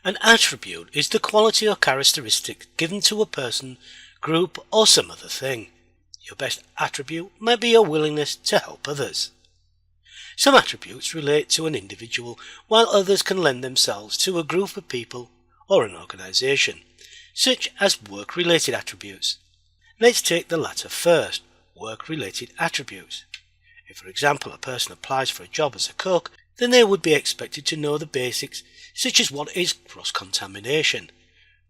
An attribute is the quality or characteristic given to a person, group or some other thing. Your best attribute might be your willingness to help others. Some attributes relate to an individual, while others can lend themselves to a group of people or an organisation, such as work-related attributes. Let's take the latter first, work-related attributes. If, for example, a person applies for a job as a cook, then they would be expected to know the basics such as what is cross-contamination,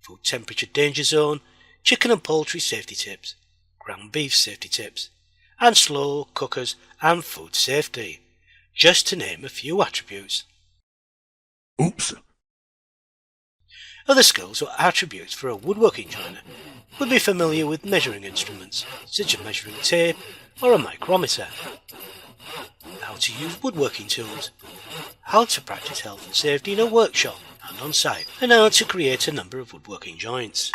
food temperature danger zone, chicken and poultry safety tips, ground beef safety tips, and slow cookers and food safety, just to name a few attributes. Oops. Other skills or attributes for a woodworking joiner would be familiar with measuring instruments, such as measuring tape or a micrometer, how to use woodworking tools, how to practice health and safety in a workshop and on site, and how to create a number of woodworking joints.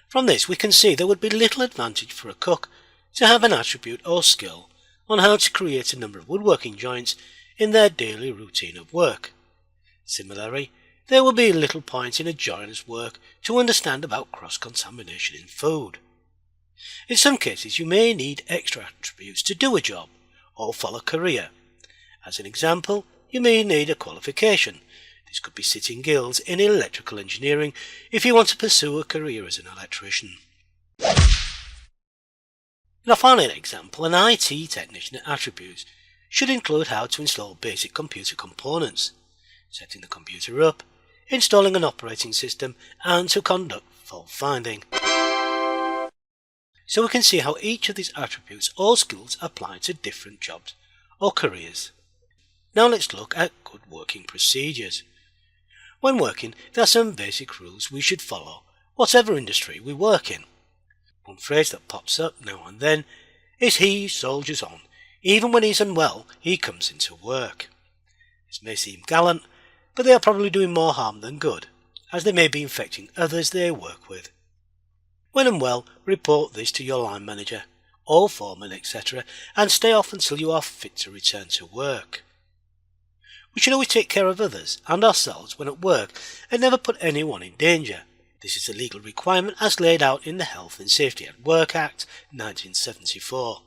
From this we can see there would be little advantage for a cook to have an attribute or skill on how to create a number of woodworking joints in their daily routine of work. Similarly, there will be little point in a joiner's work to understand about cross-contamination in food. In some cases you may need extra attributes to do a job or follow a career. As an example, you may need a qualification. This could be sitting guilds in electrical engineering if you want to pursue a career as an electrician. In our final example, an IT technician attributes should include how to install basic computer components, setting the computer up, installing an operating system, and to conduct fault finding. So we can see how each of these attributes or skills apply to different jobs or careers. Now let's look at good working procedures. When working, there are some basic rules we should follow, whatever industry we work in. One phrase that pops up now and then is "he soldiers on. Even when he's unwell, he comes into work." This may seem gallant, but they are probably doing more harm than good, as they may be infecting others they work with. When unwell, report this to your line manager or foreman, etc., and stay off until you are fit to return to work. We should always take care of others and ourselves when at work and never put anyone in danger. This is a legal requirement as laid out in the Health and Safety at Work Act 1974.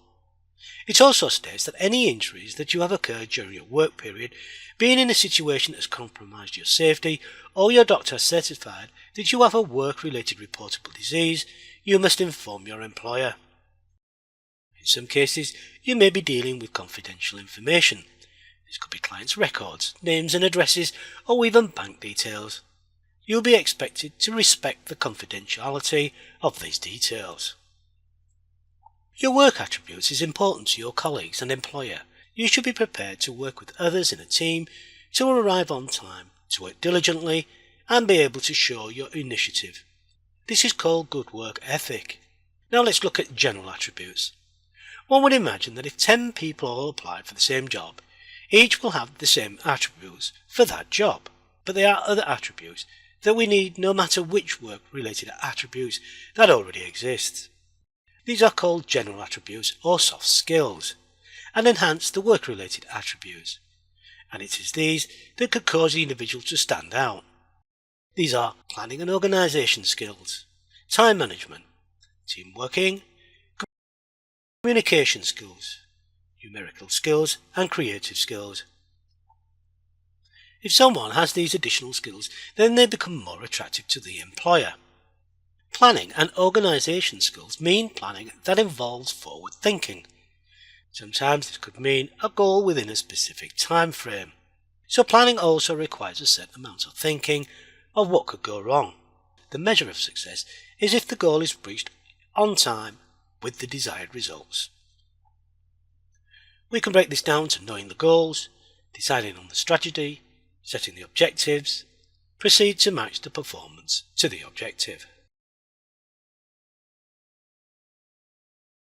It also states that any injuries that you have occurred during your work period, being in a situation that has compromised your safety, or your doctor has certified that you have a work-related reportable disease, you must inform your employer. In some cases, you may be dealing with confidential information. This could be clients' records, names and addresses, or even bank details. You will be expected to respect the confidentiality of these details. Your work attributes is important to your colleagues and employer. You should be prepared to work with others in a team, to arrive on time, to work diligently, and be able to show your initiative. This is called good work ethic. Now let's look at general attributes. One would imagine that if 10 people all applied for the same job, each will have the same attributes for that job. But there are other attributes that we need no matter which work-related attributes that already exist. These are called general attributes or soft skills, and enhance the work-related attributes. And it is these that could cause the individual to stand out. These are planning and organisation skills, time management, team working, communication skills, numerical skills and creative skills. If someone has these additional skills, then they become more attractive to the employer. Planning and organisation skills mean planning that involves forward thinking. Sometimes this could mean a goal within a specific time frame. So planning also requires a certain amount of thinking of what could go wrong. The measure of success is if the goal is reached on time with the desired results. We can break this down to knowing the goals, deciding on the strategy, setting the objectives, proceed to match the performance to the objective.